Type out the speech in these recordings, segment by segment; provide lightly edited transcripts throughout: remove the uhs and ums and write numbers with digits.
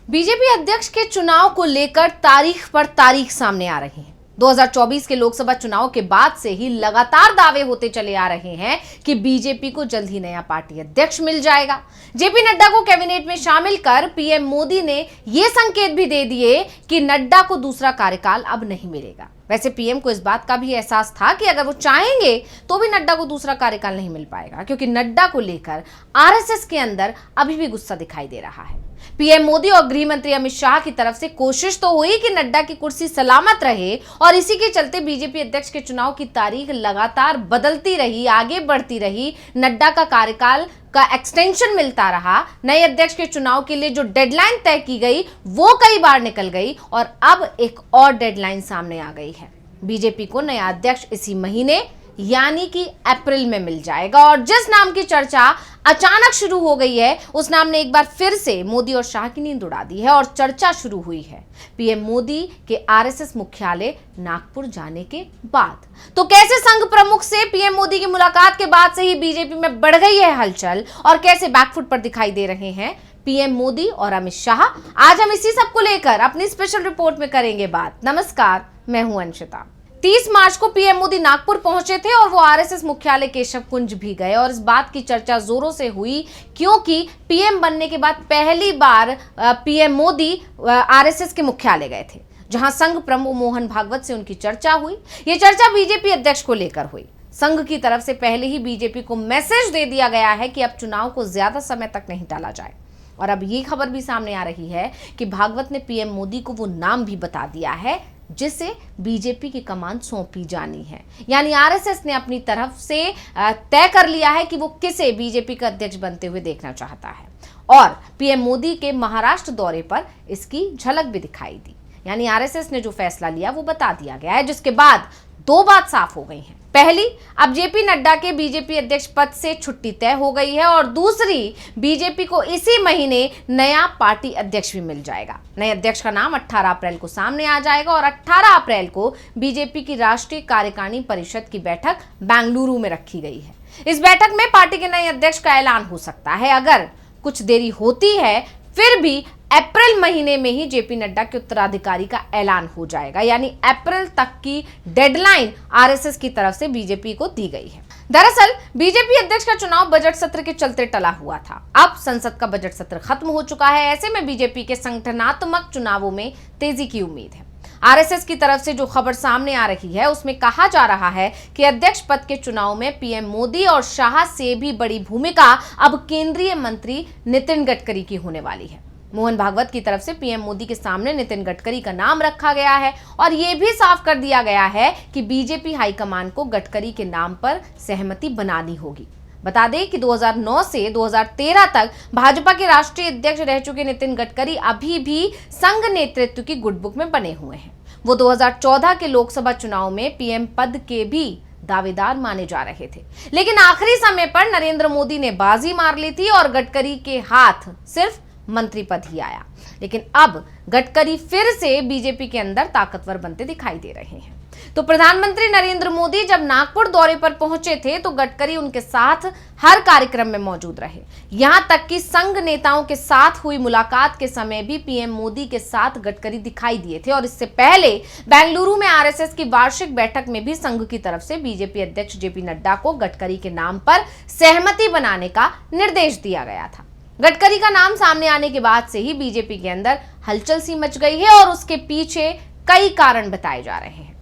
BJP अध्यक्ष के चुनाव को लेकर तारीख पर तारीख सामने आ रही है। 2024 के लोकसभा चुनाव के बाद से ही लगातार दावे होते चले आ रहे हैं कि बीजेपी को जल्द ही नया पार्टी अध्यक्ष मिल जाएगा। जेपी नड्डा को कैबिनेट में शामिल कर पीएम मोदी ने यह संकेत भी दे दिए कि नड्डा को दूसरा कार्यकाल अब नहीं मिलेगा। वैसे पीएम को इस बात का भी एहसास था कि अगर वो चाहेंगे तो भी नड्डा को दूसरा कार्यकाल नहीं मिल पाएगा, क्योंकि नड्डा को लेकर आरएसएस के अंदर अभी भी गुस्सा दिखाई दे रहा है। पीएम मोदी और गृह मंत्री अमित शाह की तरफ से कोशिश तो हुई कि नड्डा की कुर्सी सलामत रहे, और इसी के चलते बीजेपी अध्यक्ष के चुनाव की तारीख लगातार बदलती रही, आगे बढ़ती रही। नड्डा का कार्यकाल का एक्सटेंशन मिलता रहा। नए अध्यक्ष के चुनाव के लिए जो डेडलाइन तय की गई वो कई बार निकल गई, और अब एक और डेडलाइन सामने आ गई है। बीजेपी को नया अध्यक्ष इसी महीने यानी कि अप्रैल में मिल जाएगा, और जिस नाम की चर्चा अचानक शुरू हो गई है उस नाम ने एक बार फिर से मोदी और शाह की नींद उड़ा दी है, और चर्चा शुरू हुई है पीएम मोदी के आरएसएस मुख्यालय नागपुर जाने के बाद। तो कैसे संघ प्रमुख से पीएम मोदी की मुलाकात के बाद से ही बीजेपी में बढ़ गई है हलचल, और कैसे बैकफुट पर दिखाई दे रहे हैं पीएम मोदी और अमित शाह, आज हम इसी सब को लेकर अपनी स्पेशल रिपोर्ट में करेंगे बात। नमस्कार, मैं हूं अंशिता। 30 मार्च को पीएम मोदी नागपुर पहुंचे थे और वो आरएसएस मुख्यालय केशव कुंज भी गए, और इस बात की चर्चा जोरों से हुई क्योंकि पीएम बनने के बाद पहली बार पीएम मोदी आरएसएस के मुख्यालय गए थे, जहां संघ प्रमुख मोहन भागवत से उनकी चर्चा हुई। ये चर्चा बीजेपी अध्यक्ष को लेकर हुई। संघ की तरफ से पहले ही बीजेपी को मैसेज दे दिया गया है कि अब चुनाव को ज्यादा समय तक नहीं टाला जाए, और अब ये खबर भी सामने आ रही है कि भागवत ने पीएम मोदी को वो नाम भी बता दिया है जिसे बीजेपी की कमान सौंपी जानी है। यानी आरएसएस ने अपनी तरफ से तय कर लिया है कि वो किसे बीजेपी का अध्यक्ष बनते हुए देखना चाहता है, और पीएम मोदी के महाराष्ट्र दौरे पर इसकी झलक भी दिखाई दी। यानी आरएसएस ने जो फैसला लिया वो बता दिया गया है, जिसके बाद दो बात साफ हो गई हैं। पहली, अब जेपी नड्डा के बीजेपी अध्यक्ष पद से छुट्टी तय हो गई है, और दूसरी, बीजेपी को इसी महीने नया पार्टी अध्यक्ष भी मिल जाएगा। नए अध्यक्ष का नाम 18 अप्रैल को सामने आ जाएगा, और 18 अप्रैल को बीजेपी की राष्ट्रीय कार्यकारिणी परिषद की बैठक बेंगलुरु में रखी गई है। इस बैठक में पार्टी के नए अध्यक्ष का ऐलान हो सकता है। अगर कुछ देरी होती है फिर भी अप्रैल महीने में ही जेपी नड्डा के उत्तराधिकारी का ऐलान हो जाएगा। यानी अप्रैल तक की डेडलाइन आरएसएस की तरफ से बीजेपी को दी गई है। दरअसल बीजेपी अध्यक्ष का चुनाव बजट सत्र के चलते टला हुआ था। अब संसद का बजट सत्र खत्म हो चुका है। ऐसे में बीजेपी के संगठनात्मक चुनावों में तेजी की उम्मीद है। आरएसएस की तरफ से जो खबर सामने आ रही है उसमें कहा जा रहा है कि अध्यक्ष पद के चुनाव में पीएम मोदी और शाह से भी बड़ी भूमिका अब केंद्रीय मंत्री नितिन गडकरी की होने वाली है। मोहन भागवत की तरफ से पीएम मोदी के सामने नितिन गडकरी का नाम रखा गया है, और यह भी साफ कर दिया गया है कि बीजेपी हाईकमान को गडकरी के नाम पर सहमति बनानी होगी। बता दें कि 2009 से 2013 तक भाजपा के राष्ट्रीय अध्यक्ष रह चुके नितिन गडकरी अभी भी संघ नेतृत्व की गुडबुक में बने हुए हैं। वो 2014 के लोकसभा चुनाव में पीएम पद के भी दावेदार माने जा रहे थे, लेकिन आखिरी समय पर नरेंद्र मोदी ने बाजी मार ली थी और गडकरी के हाथ सिर्फ मंत्री पद ही आया। लेकिन अब गडकरी फिर से बीजेपी के अंदर ताकतवर बनते दिखाई दे रहे हैं। तो प्रधानमंत्री नरेंद्र मोदी जब नागपुर दौरे पर पहुंचे थे तो गडकरी उनके साथ हर कार्यक्रम में मौजूद रहे। यहां तक कि संघ नेताओं के साथ हुई मुलाकात के समय भी पीएम मोदी के साथ गडकरी दिखाई दिए थे, और इससे पहले बेंगलुरु में आरएसएस की वार्षिक बैठक में भी संघ की तरफ से बीजेपी अध्यक्ष जेपी नड्डा को गडकरी के नाम पर सहमति बनाने का निर्देश दिया गया था। गडकरी का नाम सामने आने के बाद से ही बीजेपी के अंदर हलचल सी मच गई है, और उसके पीछे कई कारण बताए जा रहे हैं।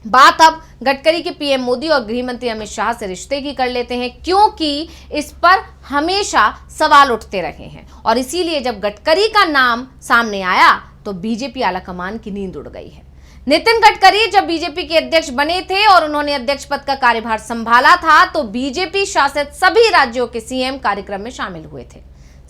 बात अब गडकरी के पीएम मोदी और गृह मंत्री अमित शाह से रिश्ते की कर लेते हैं, क्योंकि इस पर हमेशा सवाल उठते रहे हैं, और इसीलिए जब गडकरी का नाम सामने आया तो बीजेपी आलाकमान की नींद उड़ गई है। नितिन गडकरी जब बीजेपी के अध्यक्ष बने थे और उन्होंने अध्यक्ष पद का कार्यभार संभाला था तो बीजेपी शासित सभी राज्यों के सीएम कार्यक्रम में शामिल हुए थे।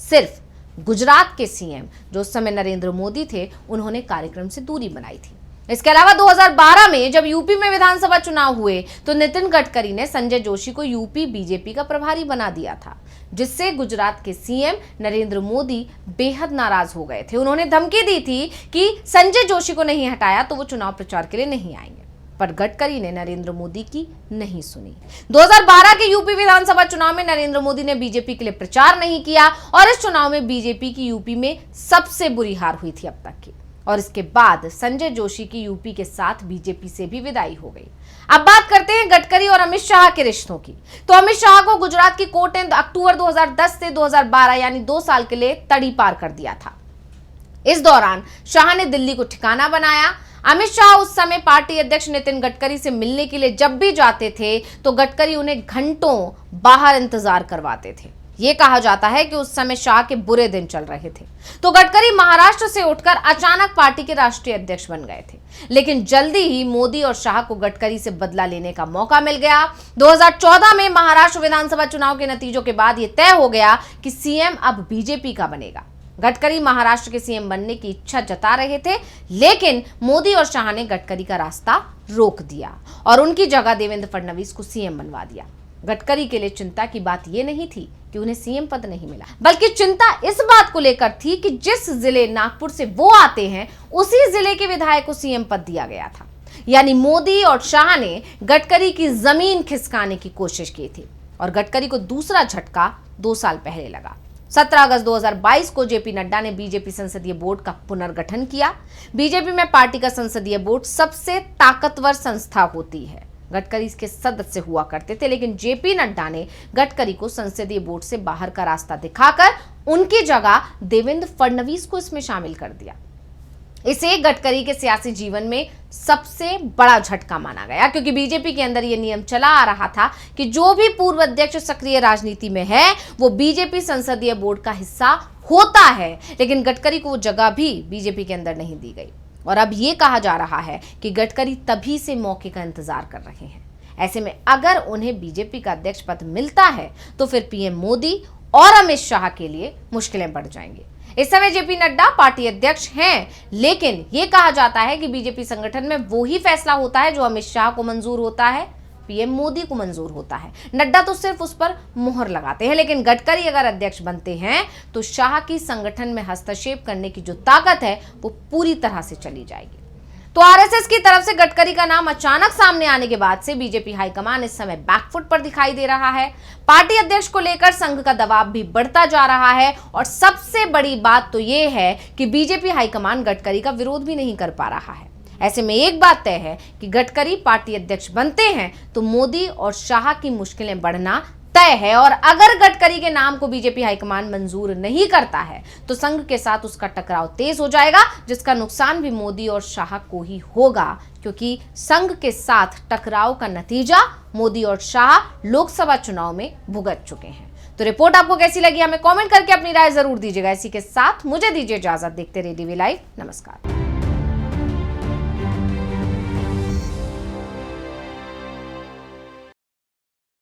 सिर्फ गुजरात के सीएम जो उस समय नरेंद्र मोदी थे, उन्होंने कार्यक्रम से दूरी बनाई थी। इसके अलावा 2012 में जब यूपी में विधानसभा चुनाव हुए तो नितिन गडकरी ने संजय जोशी को यूपी बीजेपी का प्रभारी बना दिया था, जिससे गुजरात के सीएम नरेंद्र मोदी बेहद नाराज हो गए थे। उन्होंने धमकी दी थी कि संजय जोशी को नहीं हटाया तो वो चुनाव प्रचार के लिए नहीं आएंगे। पर गडकरी ने नरेंद्र मोदी की नहीं सुनी। 2012 के यूपी विधानसभा चुनाव में नरेंद्र मोदी ने बीजेपी के लिए प्रचार नहीं किया और इस चुनाव में बीजेपी की यूपी में सबसे बुरी हार हुई थी अब तक की। और इसके बाद संजय जोशी की यूपी के साथ बीजेपी से भी विदाई हो गई। अब बात करते हैं गडकरी और अमित शाह के रिश्तों की। तो अमित शाह को गुजरात की कोर्ट ने अक्टूबर 2010 से 2012 यानी 2 साल के लिए तड़ी पार कर दिया था। इस दौरान शाह ने दिल्ली को ठिकाना बनाया। अमित शाह उस समय पार्टी अध्यक्ष नितिन गडकरी से मिलने के लिए जब भी जाते थे तो गडकरी उन्हें घंटों बाहर इंतजार करवाते थे। यह कहा जाता है कि उस समय शाह के बुरे दिन चल रहे थे तो गडकरी महाराष्ट्र से उठकर अचानक पार्टी के राष्ट्रीय अध्यक्ष बन गए थे। लेकिन जल्दी ही मोदी और शाह को गडकरी से बदला लेने का मौका मिल गया। 2014 में महाराष्ट्र विधानसभा चुनाव के नतीजों के बाद यह तय हो गया कि सीएम अब बीजेपी का बनेगा। गडकरी महाराष्ट्र के सीएम बनने की इच्छा जता रहे थे, लेकिन मोदी और शाह ने गडकरी का रास्ता रोक दिया और उनकी जगह देवेंद्र फडणवीस को सीएम बनवा दिया। गडकरी के लिए चिंता की बात यह नहीं थी कि उन्हें सीएम पद नहीं मिला, बल्कि चिंता इस बात को लेकर थी कि जिस जिले नागपुर से वो आते हैं उसी जिले के विधायक को सीएम पद दिया गया था। यानी मोदी और शाह ने गडकरी की जमीन खिसकाने की कोशिश की थी और गडकरी को दूसरा झटका 2 साल पहले लगा। 17 अगस्त 2022 को जेपी नड्डा ने बीजेपी संसदीय बोर्ड का पुनर्गठन किया। बीजेपी में पार्टी का संसदीय बोर्ड सबसे ताकतवर संस्था होती है। गडकरी इसके सदस्य हुआ करते थे, लेकिन जेपी नड्डा ने गडकरी को संसदीय बोर्ड से बाहर का रास्ता दिखाकर उनकी जगह देवेंद्र फडणवीस को इसमें शामिल कर दिया। इसे गडकरी के सियासी जीवन में सबसे बड़ा झटका माना गया, क्योंकि बीजेपी के अंदर यह नियम चला आ रहा था कि जो भी पूर्व अध्यक्ष सक्रिय राजनीति में है वो बीजेपी संसदीय बोर्ड का हिस्सा होता है, लेकिन गडकरी को वो जगह भी बीजेपी के अंदर नहीं दी गई। और अब ये कहा जा रहा है कि गडकरी तभी से मौके का इंतजार कर रहे हैं। ऐसे में अगर उन्हें बीजेपी का अध्यक्ष पद मिलता है तो फिर पीएम मोदी और अमित शाह के लिए मुश्किलें बढ़ जाएंगी। इस समय जेपी नड्डा पार्टी अध्यक्ष हैं, लेकिन यह कहा जाता है कि बीजेपी संगठन में वो ही फैसला होता है जो अमित शाह को मंजूर होता है, पीएम मोदी को मंजूर होता है। नड्डा तो सिर्फ उस पर मुहर लगाते हैं, लेकिन गडकरी अगर अध्यक्ष बनते हैं तो शाह की संगठन में हस्तक्षेप करने की जो ताकत है वो पूरी तरह से चली जाएगी। तो आरएसएस की तरफ से गडकरी का नाम अचानक सामने आने के बाद से बीजेपी हाईकमान इस समय बैकफुट पर दिखाई दे रहा है। पार्टी अध्यक्ष को लेकर संघ का दबाव भी बढ़ता जा रहा है और सबसे बड़ी बात तो यह है कि बीजेपी हाईकमान गडकरी का विरोध भी नहीं कर पा रहा है। ऐसे में एक बात तय है कि गडकरी पार्टी अध्यक्ष बनते हैं तो मोदी और शाह की मुश्किलें बढ़ना तय है। और अगर गडकरी के नाम को बीजेपी हाईकमान मंजूर नहीं करता है तो संघ के साथ उसका टकराव तेज हो जाएगा, जिसका नुकसान भी मोदी और शाह को ही होगा, क्योंकि संघ के साथ टकराव का नतीजा मोदी और शाह लोकसभा चुनाव में भुगत चुके हैं। तो रिपोर्ट आपको कैसी लगी हमें कमेंट करके अपनी राय जरूर दीजिएगा। इसी के साथ मुझे दीजिए इजाजत। देखते रहिए डीवी लाइव। नमस्कार।